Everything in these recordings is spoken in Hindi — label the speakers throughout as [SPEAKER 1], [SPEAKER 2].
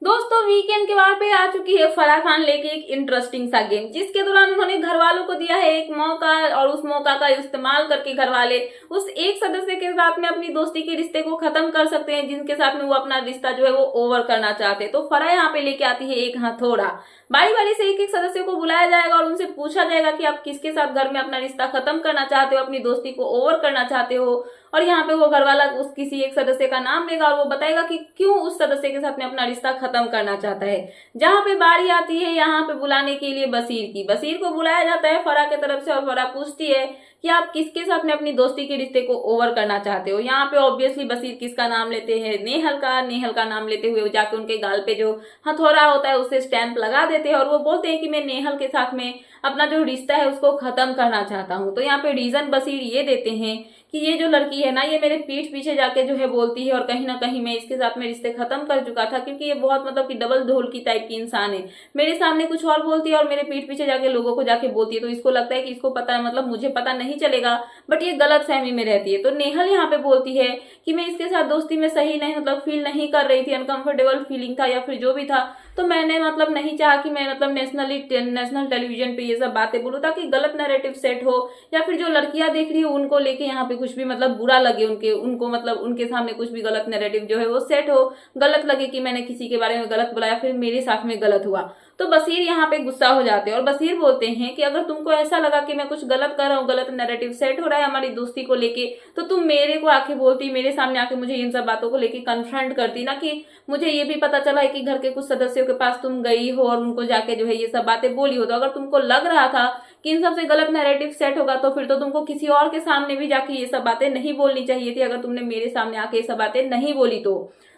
[SPEAKER 1] दोस्तों वीकेंड के बाद पे आ चुकी है फराह खान लेके एक इंटरेस्टिंग सा गेम, जिसके दौरान उन्होंने घर वालों को दिया है एक मौका और उस मौका का इस्तेमाल करके घर वाले उस एक सदस्य के साथ में अपनी दोस्ती के रिश्ते को खत्म कर सकते हैं जिनके साथ में वो अपना रिश्ता जो है वो ओवर करना चाहते हैं। तो फराह यहाँ पे लेके आती है एक हथौड़ा। बारी बारी से एक एक सदस्य को बुलाया जाएगा और उनसे पूछा जाएगा कि आप किसके साथ घर में अपना रिश्ता खत्म करना चाहते हो, अपनी दोस्ती को ओवर करना चाहते हो। और यहाँ पे वो घर वाला उस किसी एक सदस्य का नाम लेगा और वो बताएगा कि क्यों उस सदस्य के साथ में अपना रिश्ता खत्म करना चाहता है। जहां पे बारी आती है यहाँ पे बुलाने के लिए बशीर की। बशीर को बुलाया जाता है फराह की तरफ से और फराह पूछती है कि आप किसके साथ में अपनी दोस्ती के रिश्ते को ओवर करना चाहते हो। यहाँ पे ऑब्वियसली बशीर किसका नाम लेते हैं, नेहल का नाम लेते हुए जाके उनके गाल पे जो हथौड़ा होता है उससे स्टैंप लगा देते हैं और वो बोलते हैं कि मैं नेहल के साथ में अपना जो रिश्ता है उसको खत्म करना चाहता हूँ। तो यहाँ पे रीजन बशीर ये देते हैं कि ये जो लड़की है ना, ये मेरे पीठ पीछे जाके जो है बोलती है और कहीं ना कहीं मैं इसके साथ में रिश्ते खत्म कर चुका था, क्योंकि ये बहुत मतलब कि डबल ढोल की टाइप की इंसान है। मेरे सामने कुछ और बोलती है और मेरे पीठ पीछे जाके लोगों को जाके बोलती है। तो इसको लगता है कि इसको पता है, मतलब मुझे पता नहीं चलेगा, बट ये गलत फहमी में रहती है। तो नेहल यहाँ पे बोलती है कि मैं इसके साथ दोस्ती में सही नहीं मतलब फील नहीं कर रही थी, अनकंफर्टेबल फीलिंग था या फिर जो भी था। तो मैंने मतलब नहीं चाहा कि मैं मतलब नेशनल टेलीविजन पे ये सब बातें बोलूं ताकि गलत नैरेटिव सेट हो या फिर जो लड़कियां देख रही हो उनको लेके यहाँ पे कुछ भी मतलब बुरा लगे, उनको मतलब उनके सामने कुछ भी गलत नैरेटिव जो है वो सेट हो, गलत लगे कि मैंने किसी के बारे में गलत बोला या फिर मेरे साथ में गलत हुआ। तो बशीर यहाँ पे गुस्सा हो जाते हैं और बशीर बोलते हैं कि अगर तुमको ऐसा लगा कि मैं कुछ गलत कर रहा हूँ, गलत नैरेटिव सेट हो रहा है हमारी दोस्ती को लेके, तो तुम मेरे को आके बोलती, मेरे सामने आके मुझे इन सब बातों को लेके कन्फ्रंट करती ना, कि मुझे ये भी पता चला है कि घर के कुछ सदस्यों के पास तुम गई हो और उनको जाके जो है ये सब बातें बोली हो। तो अगर तुमको लग रहा था कि इन सबसे गलत नैरेटिव सेट होगा तो फिर तो तुमको किसी और के सामने भी जाके ये सब बातें नहीं बोलनी चाहिए थी, अगर तुमने मेरे सामने आके ये सब बातें नहीं बोली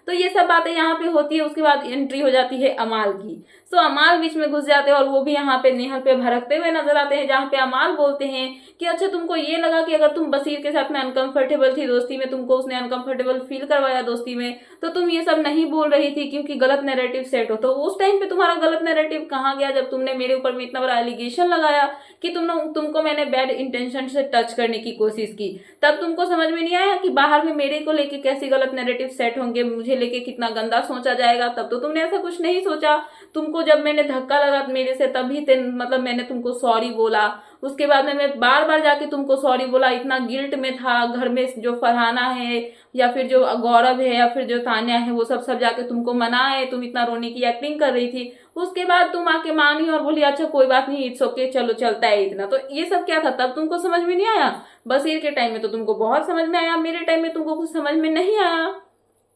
[SPEAKER 1] तो ये सब बातें यहाँ पे होती है। उसके बाद एंट्री हो जाती है अमाल की। सो अमाल बीच में घुस जाते हैं और वो भी यहाँ पे नेहल पे भड़कते हुए नजर आते हैं, जहाँ पे अमाल बोलते हैं कि अच्छा तुमको ये लगा कि अगर तुम बशीर के साथ में अनकंफर्टेबल थी दोस्ती में, तुमको उसने अनकंफर्टेबल फील करवाया दोस्ती में, तो तुम ये सब नहीं बोल रही थी क्योंकि गलत नैरेटिव सेट हो। तो उस टाइम पे तुम्हारा गलत नैरेटिव कहाँ गया जब तुमने मेरे ऊपर में इतना बड़ा एलिगेशन लगाया कि तुमको मैंने बैड इंटेंशन से टच करने की कोशिश की। तब तुमको समझ में नहीं आया कि बाहर में मेरे को लेके कैसी गलत नैरेटिव सेट होंगे, मुझे लेके कितना गंदा सोचा जाएगा। तब तो तुमने ऐसा कुछ नहीं सोचा। तुमको जब मैंने धक्का लगा मेरे से तभी मतलब मैंने तुमको सॉरी बोला। उसके बाद में मैं बार बार जाके तुमको सॉरी बोला, इतना गिल्ट में था। घर में जो फरहाना है या फिर जो गौरव है या फिर जो तान्या है वो सब जाके तुमको मनाए, तुम इतना रोने की एक्टिंग कर रही थी। उसके बाद तुम आके मानी और बोली अच्छा कोई बात नहीं, इट्स ओके, चलो चलता है इतना। तो ये सब क्या था, तब तुमको समझ में नहीं आया। बशीर के टाइम में तो तुमको बहुत समझ में आया, मेरे टाइम में तुमको कुछ समझ में नहीं आया।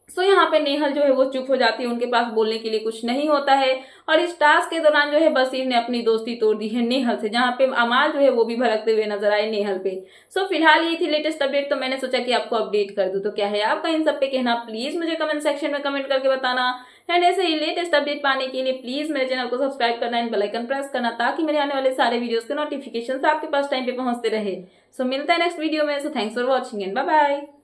[SPEAKER 1] सो यहाँ पे नेहल जो है वो चुप हो जाती है, उनके पास बोलने के लिए कुछ नहीं होता है। और इस टास्क के दौरान जो है बशीर ने अपनी दोस्ती तोड़ दी है नेहल से, जहाँ पे अमाल जो है वो भी भड़कते हुए नजर आए नेहल पे। सो फिलहाल ये थी लेटेस्ट अपडेट, तो मैंने सोचा कि आपको अपडेट कर दूं। तो क्या है आपका इन सब पे कहना, प्लीज मुझे कमेंट सेक्शन में कमेंट करके बताना। एंड ऐसे ही लेटेस्ट अपडेट पाने के लिए प्लीज मेरे चैनल को सब्सक्राइब करना एंड बेल आइकन प्रेस करना, ताकि मेरे आने वाले सारे वीडियोस के नोटिफिकेशन आपके पास टाइम पे पहुंचते रहे। सो मिलता है नेक्स्ट वीडियो में। So thanks for watching and bye bye.